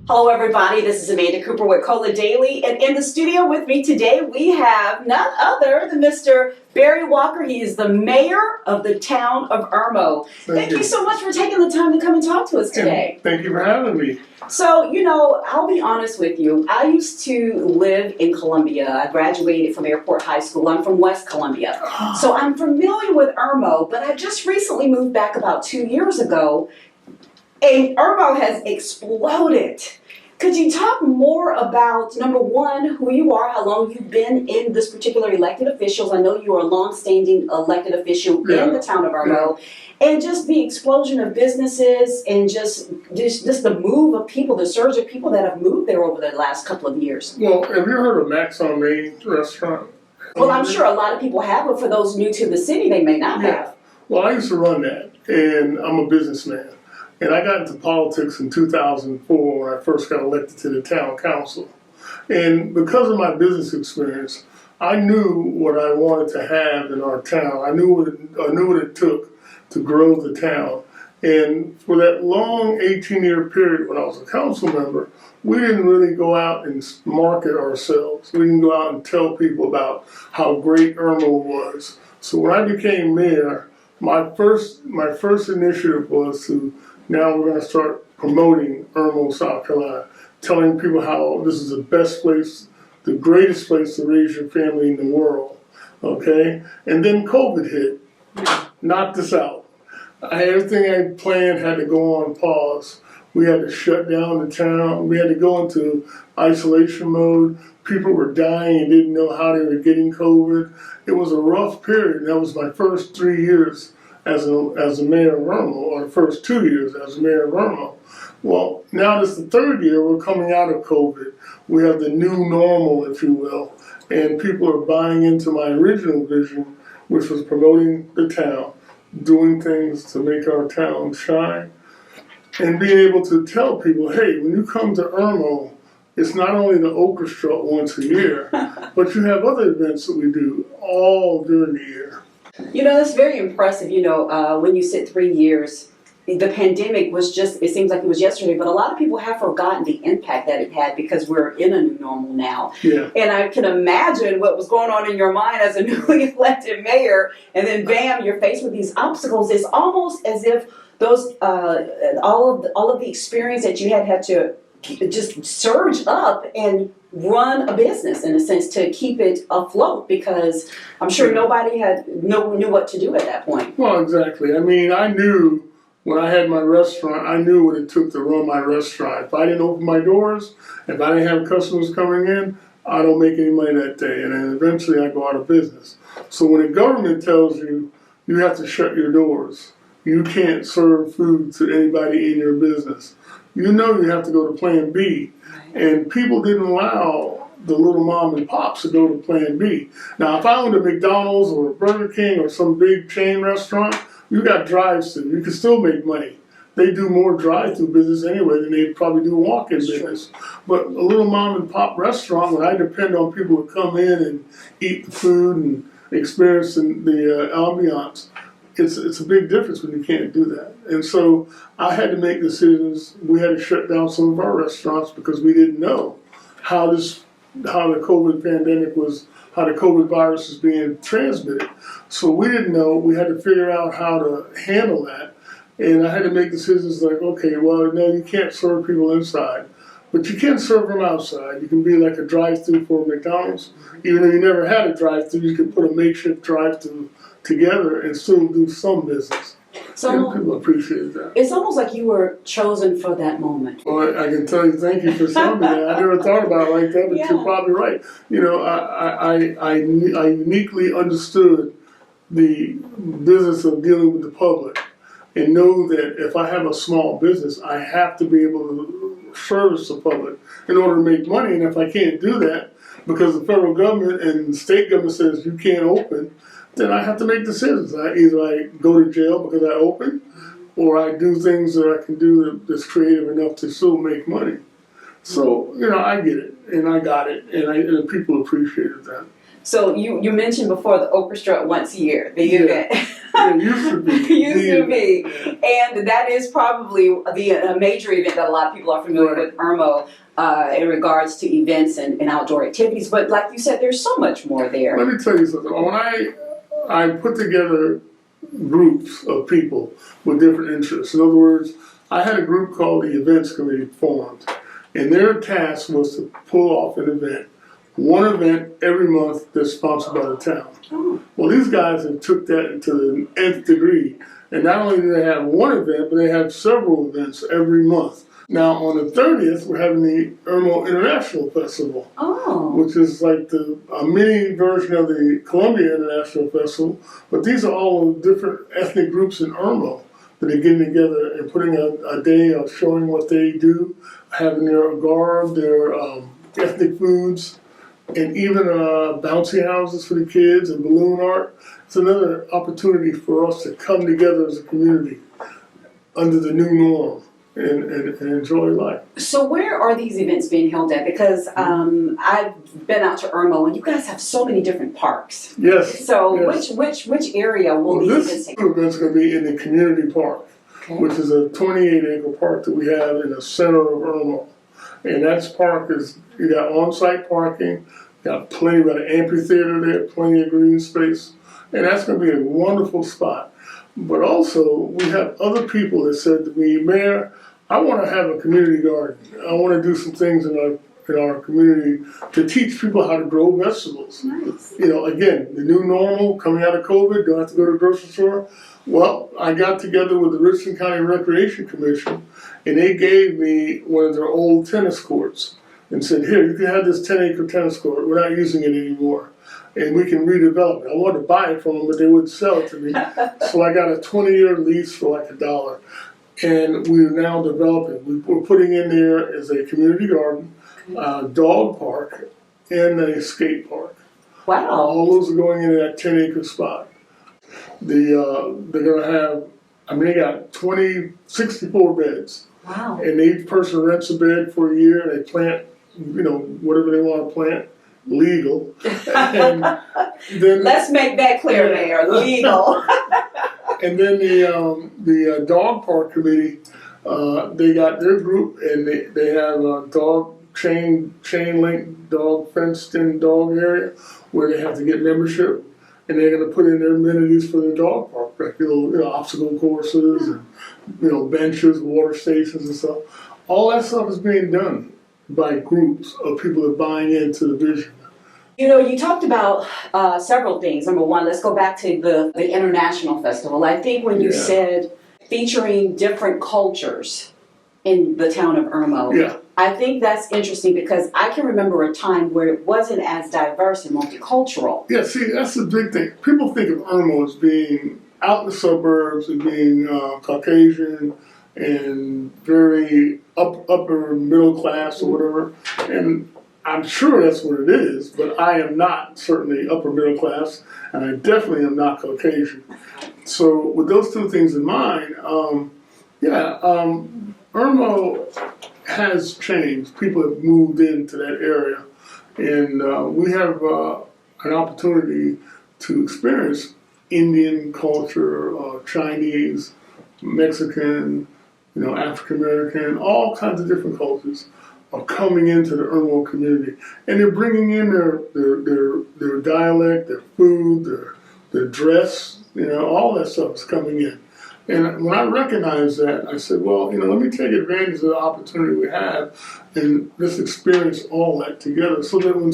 Hello everybody, this is Amanda Cooper with Cola Daily, and in the studio with me today we have none other than Mr. Barry Walker. He is the mayor of the town of Irmo. Thank you so much for taking the time to come and talk to us today. Thank you for having me. So, I'll be honest with you. I used to live in Columbia. I graduated from Airport High School. I'm from West Columbia. So I'm familiar with Irmo, but I just recently moved back about 2 years ago, and Irmo has exploded. Could you talk more about, number one, who you are, how long you've been in this particular elected officials? I know you are a long-standing elected official in the town of Irmo, and just the explosion of businesses and just the move of people, the surge of people that have moved there over the last couple of years. Well, have you heard of Max on Main restaurant? Well, I'm sure a lot of people have, but for those new to the city, they may not have. Well, I used to run that, and I'm a businessman. And I got into politics in 2004 when I first got elected to the town council. And because of my business experience, I knew what I wanted to have in our town. I knew what it took to grow the town. And for that long 18-year period when I was a council member, we didn't really go out and market ourselves. We didn't go out and tell people about how great Irmo was. So when I became mayor, my first initiative was to now we're going to start promoting Irmo, South Carolina, telling people how this is the best place, the greatest place to raise your family in the world, okay? And then COVID hit, knocked us out. Everything I planned had to go on pause. We had to shut down the town. We had to go into isolation mode. People were dying and didn't know how they were getting COVID. It was a rough period. That was my first 3 years as a mayor of Irmo, or the first 2 years as a mayor of Irmo. Well, now this is the third year, we're coming out of COVID. We have the new normal, if you will, and people are buying into my original vision, which was promoting the town, doing things to make our town shine, and being able to tell people, hey, when you come to Irmo, it's not only the orchestra once a year, but you have other events that we do all during the year. That's very impressive, when you said 3 years. The pandemic was it seems like it was yesterday, but a lot of people have forgotten the impact that it had because we're in a new normal now. Yeah. And I can imagine what was going on in your mind as a newly elected mayor, and then bam, you're faced with these obstacles. It's almost as if those, all of the experience that you had to just surge up and run a business in a sense to keep it afloat, because I'm sure nobody knew what to do at that point. Well, exactly. I mean, I knew when I had my restaurant, I knew what it took to run my restaurant. If I didn't open my doors, if I didn't have customers coming in, I don't make any money that day, and then eventually I go out of business. So when the government tells you you have to shut your doors, you can't serve food to anybody in your business, you have to go to Plan B. And people didn't allow the little mom and pops to go to Plan B. Now, if I owned a McDonald's or a Burger King or some big chain restaurant, you got drive-through. You can still make money. They do more drive-through business anyway than they probably do walk-in business. But a little mom and pop restaurant, when I depend on people to come in and eat the food and experience the ambiance, it's a big difference when you can't do that. And so I had to make decisions. We had to shut down some of our restaurants because we didn't know how the COVID pandemic was, how the COVID virus is being transmitted. So we didn't know. We had to figure out how to handle that. And I had to make decisions like, okay, well, no, you can't serve people inside, but you can serve them outside. You can be like a drive-through for McDonald's. Even though you never had a drive-through, you could put a makeshift drive-through together and still do some business. So and people appreciated that. It's almost like you were chosen for that moment. Well, I can tell you, thank you for telling me that. I never thought about it like that, but you're probably right. I uniquely understood the business of dealing with the public, and know that if I have a small business, I have to be able to service the public in order to make money. And if I can't do that because the federal government and the state government says you can't open, then I have to make decisions. Either I go to jail because I open, or I do things that I can do that's creative enough to still make money. So, I get it, and I got it, and people appreciated that. So you mentioned before the orchestra once a year, the event. It used to be. Used to be. And that is probably the major event that a lot of people are familiar with Irmo in regards to events and outdoor activities. But like you said, there's so much more there. Let me tell you something. When I put together groups of people with different interests. In other words, I had a group called the Events Committee formed, and their task was to pull off an event. One event every month that's sponsored by the town. Oh. Well, these guys have took that to the nth degree, and not only do they have one event, but they have several events every month. Now, on the 30th, we're having the Irmo International Festival, which is like a mini version of the Columbia International Festival, but these are all different ethnic groups in Irmo that are getting together and putting a day of showing what they do, having their garb, their ethnic foods, and even bouncy houses for the kids and balloon art. It's another opportunity for us to come together as a community under the new norm and enjoy life. So where are these events being held at? Because I've been out to Irmo and you guys have so many different parks. Yes. So yes. which area will these events take? This event's going to be in the community park, which is a 28-acre park that we have in the center of Irmo. And that park you got on-site parking, got plenty of an amphitheater there, plenty of green space, and that's going to be a wonderful spot. But also, we have other people that said to me, Mayor, I want to have a community garden. I want to do some things in our community to teach people how to grow vegetables. Nice. You know, again, the new normal coming out of COVID, don't have to go to the grocery store. Well, I got together with the Richland County Recreation Commission, and they gave me one of their old tennis courts and said, here, you can have this 10-acre tennis court. We're not using it anymore, and we can redevelop it. I wanted to buy it from them, but they wouldn't sell it to me. So I got a 20-year lease for like $1. And we're now developing. We're putting in there as a community garden, dog park, and a skate park. Wow. All those are going into that 10-acre spot. They're going to have, they got 64 beds. Wow. And each person rents a bed for a year. They plant, whatever they want to plant, legal. And then, let's make that clear, Mayor, legal. And then the dog park committee, they got their group, and they have a dog chain link dog fenced in dog area where they have to get membership, and they're going to put in their amenities for their dog park, like obstacle courses and benches, water stations and stuff. All that stuff is being done by groups of people that are buying into the vision. You talked about several things. Number one, let's go back to the International Festival. I think when you said featuring different cultures in the town of Irmo, I think that's interesting because I can remember a time where it wasn't as diverse and multicultural. Yeah, see, that's the big thing. People think of Irmo as being out in the suburbs and being Caucasian and very upper middle class or whatever. And I'm sure that's what it is, but I am not certainly upper middle class, and I definitely am not Caucasian. So with those two things in mind, Irmo has changed. People have moved into that area, and we have an opportunity to experience Indian culture, Chinese, Mexican, African American, all kinds of different cultures are coming into the Irmo community, and they're bringing in their dialect, their food, their dress, all that stuff is coming in. And when I recognized that, I said, well, let me take advantage of the opportunity we have and let's experience all that together so that when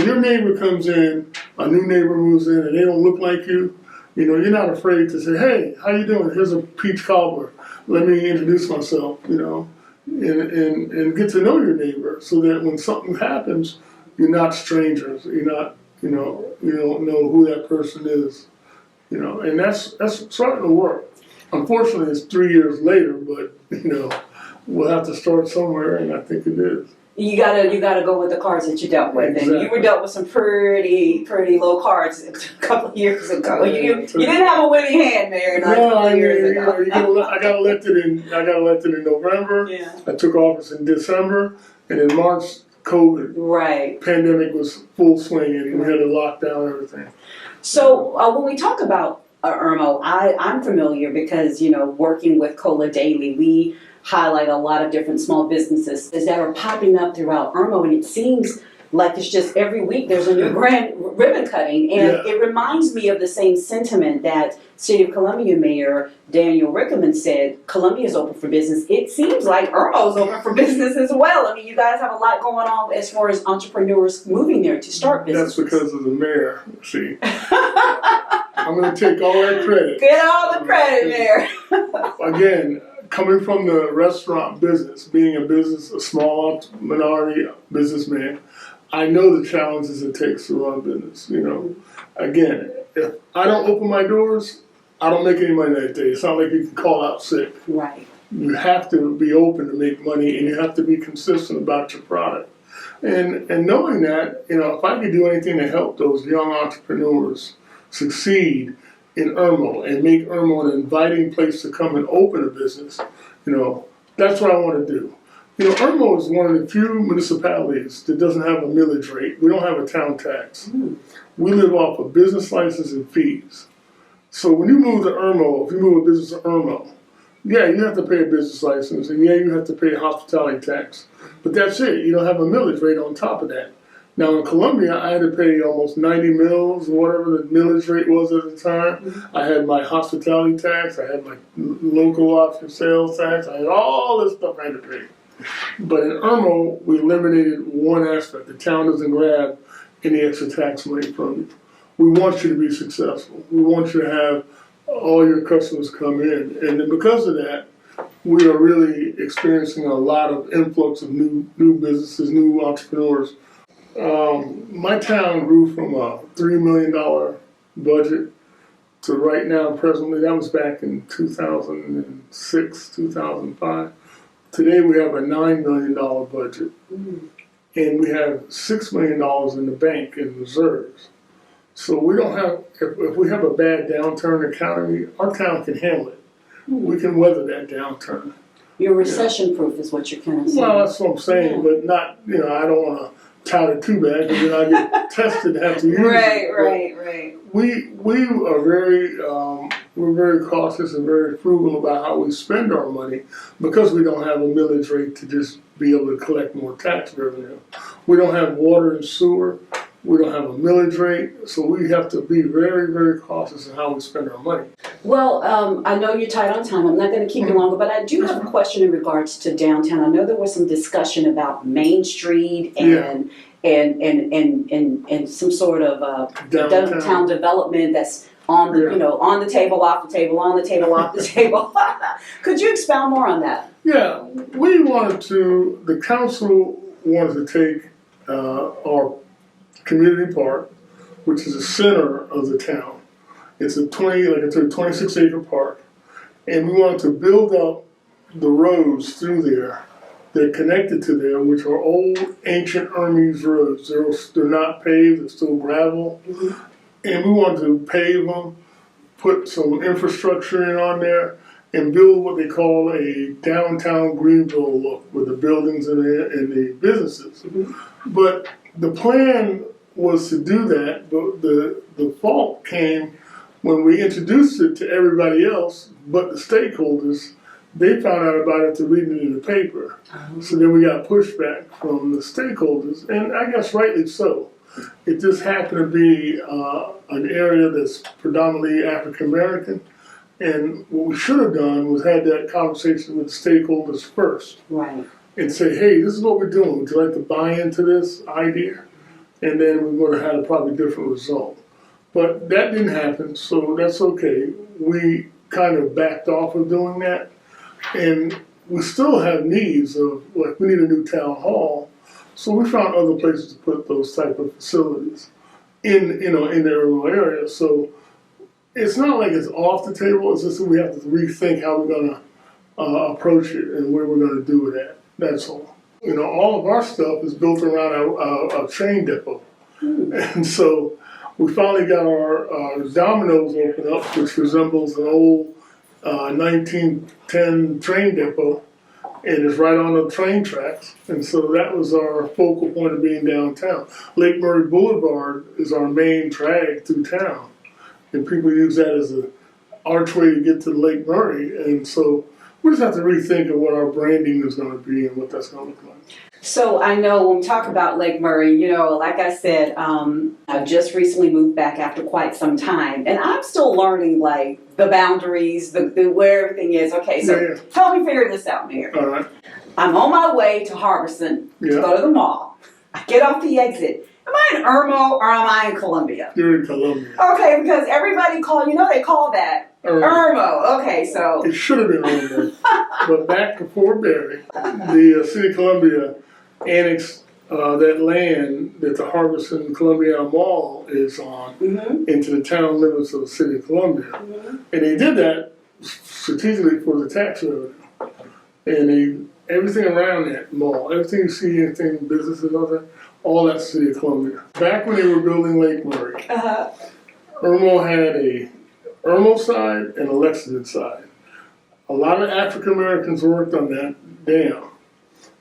your neighbor comes in, a new neighbor moves in and they don't look like you, you're not afraid to say, hey, how you doing? Here's a peach cobbler. Let me introduce myself, and get to know your neighbor so that when something happens, you're not strangers. You're not, you don't know who that person is, and that's starting to work. Unfortunately, it's 3 years later, but we'll have to start somewhere, and I think it is. You gotta go with the cards that you dealt with, Exactly. and you were dealt with some pretty low cards a couple of years ago. You didn't have a winning hand there. Years ago. I got elected in November. Yeah. I took office in December, and in March COVID Right. pandemic was full swing and we had to lock down everything. So when we talk about Irmo, I'm familiar because, working with Cola Daily, we highlight a lot of different small businesses that are popping up throughout Irmo, and it seems like it's just every week there's a new grand ribbon cutting, and it reminds me of the same sentiment that City of Columbia Mayor Daniel Rickerman said. Columbia is open for business. It seems like Irmo is open for business as well. I mean, you guys have a lot going on as far as entrepreneurs moving there to start businesses. That's because of the mayor, see. I'm going to take all that credit. Get all the credit, Mayor. Again, coming from the restaurant business, being a small minority businessman, I know the challenges it takes to run a business, Again, if I don't open my doors, I don't make any money that day. It's not like you can call out sick. Right. You have to be open to make money, and you have to be consistent about your product. And knowing that, if I could do anything to help those young entrepreneurs succeed in Irmo and make Irmo an inviting place to come and open a business, that's what I want to do. Irmo is one of the few municipalities that doesn't have a millage rate. We don't have a town tax. We live off of business license and fees. So when you move to Irmo, if you move a business to Irmo, yeah, you have to pay a business license, and yeah, you have to pay a hospitality tax. But that's it. You don't have a millage rate on top of that. Now in Columbia, I had to pay almost 90 mills, whatever the millage rate was at the time. I had my hospitality tax, I had my local option sales tax, I had all this stuff I had to pay. But in Irmo, we eliminated one aspect. The town doesn't grab any extra tax money from you. We want you to be successful. We want you to have all your customers come in. And then because of that, we are really experiencing a lot of influx of new businesses, new entrepreneurs. My town grew from a $3 million budget to right now, presently, that was back in 2006, 2005. Today we have a $9 million budget, and we have $6 million in the bank in reserves. So we don't have, if we have a bad downturn economy, our town can handle it. We can weather that downturn. You're recession proof is what you're kind of saying. Well, that's what I'm saying, but not, I don't want to tout it too bad because then I get tested and have to use it. Right. We are we're very cautious and very frugal about how we spend our money because we don't have a millage rate to just be able to collect more tax revenue. We don't have water and sewer. We don't have a millage rate, so we have to be very, very cautious in how we spend our money. Well, I know you're tight on time. I'm not going to keep you longer, but I do have a question in regards to downtown. I know there was some discussion about Main Street and some sort of downtown development that's on the on the table, off the table, on the table, off the table. Could you expound more on that? Yeah, the council wanted to take our community park, which is the center of the town. It's a 26-acre park, and we wanted to build up the roads through there that connected to there, which are old, ancient Hermes roads. They're not paved; they're still gravel, and we wanted to pave them, put some infrastructure in on there, and build what they call a downtown Greenville look with the buildings and the businesses. But the plan was to do that, but the fault came when we introduced it to everybody else, but the stakeholders, they found out about it to reading it in the paper. So then we got pushback from the stakeholders, and I guess rightly so. It just happened to be an area that's predominantly African American, and what we should have done was had that conversation with the stakeholders first. Right. And say, hey, this is what we're doing. Would you like to buy into this idea? And then we would have had a probably different result. But that didn't happen, so that's okay. We kind of backed off of doing that. And we still have needs of, we need a new town hall. So we found other places to put those type of facilities in the Irmo area. So it's not like it's off the table, it's just that we have to rethink how we're gonna approach it and where we're gonna do it at. That's all. All of our stuff is built around a train depot. And so we finally got our Domino's open up, which resembles an old 1910 train depot. and it's right on the train tracks. And so that was our focal point of being downtown. Lake Murray Boulevard is our main drag through town, and people use that as an archway to get to Lake Murray. And so we just have to rethink of what our branding is going to be and what that's going to look like. So I know when we talk about Lake Murray, you know, like I said, I've just recently moved back after quite some time, and I'm still learning like the boundaries, the where everything is. Okay, so help me figure this out, Mayor. All right. I'm on my way to Harbison to go to the mall. I get off the exit. Am I in Irmo or am I in Columbia? You're in Columbia. Okay, because everybody they call that Irmo. Okay, so. It should have been Irmo. But back before Barry, the city of Columbia annexed that land that the Harbison Columbia Mall is on into the town limits of the city of Columbia. And they did that strategically for the tax revenue. And everything around that mall, everything you see, anything, businesses, all that city of Columbia. Back when they were building Lake Murray, Irmo had a Irmo side and a Lexington side. A lot of African Americans worked on that dam.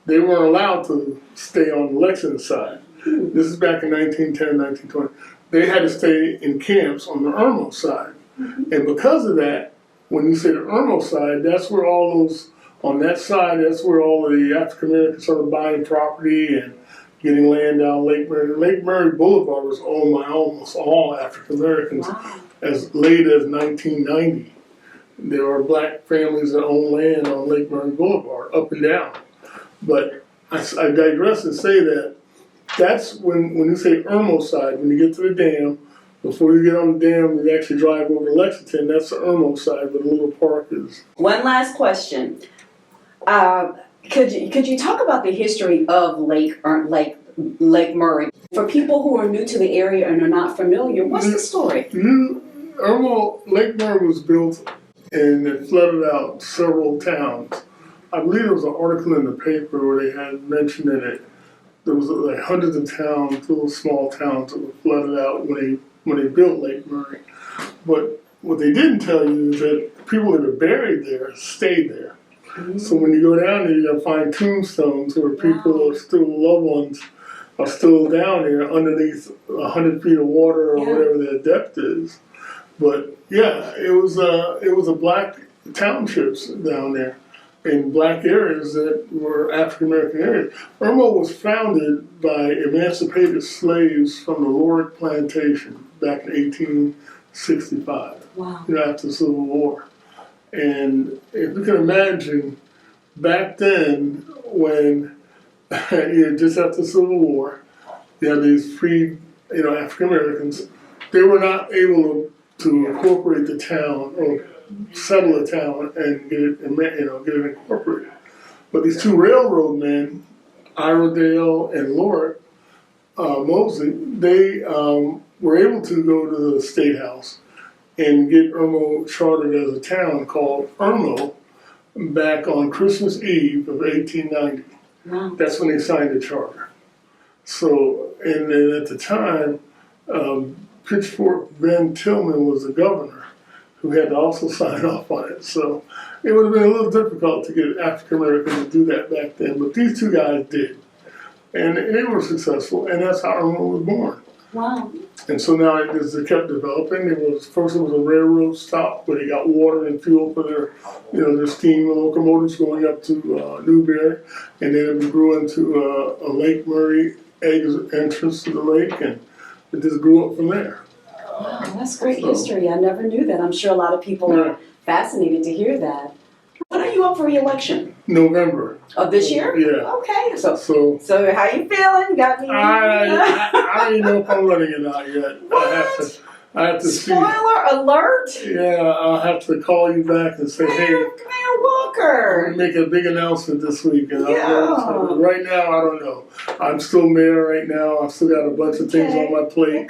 They weren't allowed to stay on the Lexington side. This is back in 1910, 1920. They had to stay in camps on the Irmo side. And because of that, when you say the Irmo side, that's where all those, on that side, that's where all the African Americans started buying property and getting land down Lake Murray. Lake Murray Boulevard was owned by almost all African Americans as late as 1990. There are black families that own land on Lake Murray Boulevard, up and down. But I digress and say that that's when you say Irmo side, when you get to the dam, before you get on the dam, you actually drive over to Lexington, that's the Irmo side where the little park is. One last question. Could you talk about the history of Lake Murray? For people who are new to the area and are not familiar, what's the story? Lake Murray was built and it flooded out several towns. I believe there was an article in the paper where they had mentioned that there was like hundreds of towns, little small towns that were flooded out when they built Lake Murray. But what they didn't tell you is that people that are buried there stayed there. So when you go down there, you're gonna find tombstones where people are still, loved ones are still down there underneath 100 feet of water or whatever their depth is. But yeah, it was a black townships down there in black areas that were African American areas. Irmo was founded by emancipated slaves from the Lord Plantation back in 1865, after the Civil War. And if you can imagine, back then, when just after the Civil War, you had these free, African Americans, they were not able to incorporate the town or settle the town and get it incorporated. But these two railroad men, Iredale and Lord Mosley, they were able to go to the State House and get Irmo chartered as a town called Irmo back on Christmas Eve of 1890. Wow. That's when they signed the charter. So, and then at the time, Pitchfork Ben Tillman was the governor who had to also sign off on it. So it would have been a little difficult to get African Americans to do that back then, but these two guys did. And they were successful, and that's how Irmo was born. Wow. And so now it kept developing. First it was a railroad stop where they got water and fuel for their steam locomotives going up to Newberry, and then it grew into a Lake Murray entrance to the lake, and it just grew up from there. Wow, that's great history. I never knew that. I'm sure a lot of people are fascinated to hear that. When are you up for re-election? November. Of this year? Yeah. Okay. So how you feeling? Got me? I don't even know if I'm running or not yet. What? I have to Spoiler alert? Yeah, I'll have to call you back and say, Mayor Walker. I'm going to make a big announcement this week. And right now, I don't know. I'm still mayor right now. I've still got a bunch of things on my plate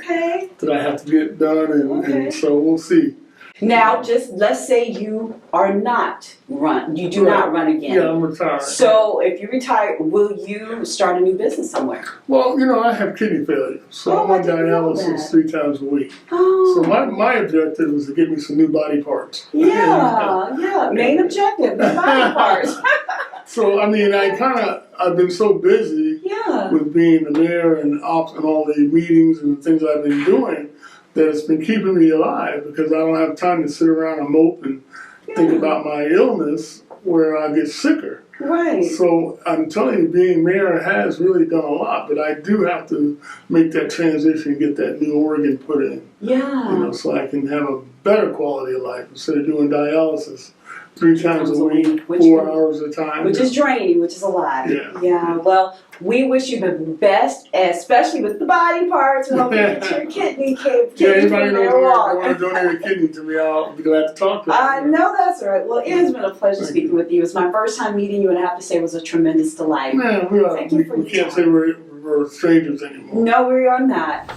that I have to get done, and so we'll see. Now, just let's say you are not you do not run again. Yeah, I'm retired. So if you retire, will you start a new business somewhere? Well, I have kidney failure, so I'm on dialysis 3 times a week. Oh. So my objective is to get me some new body parts. Yeah, main objective, new body parts. So, I mean, I've been so busy Yeah. with being the mayor and ops and all the meetings and things I've been doing that it's been keeping me alive because I don't have time to sit around and mope and think about my illness where I get sicker. Right. So I'm telling you, being mayor has really done a lot, but I do have to make that transition and get that new organ put in, Yeah. so I can have a better quality of life instead of doing dialysis 3 times a week, 4 hours at a time. Which is draining, which is a lot. Yeah. Well, we wish you the best, especially with the body parts. We hope you get your kidney Anybody knows from where Walker. want to donate a kidney to me, I'll be glad to talk to you. I know that's right. Well, it has been a pleasure speaking with you. It's my first time meeting you, and I have to say it was a tremendous delight. Man, we can't say we're strangers anymore. No, we are not.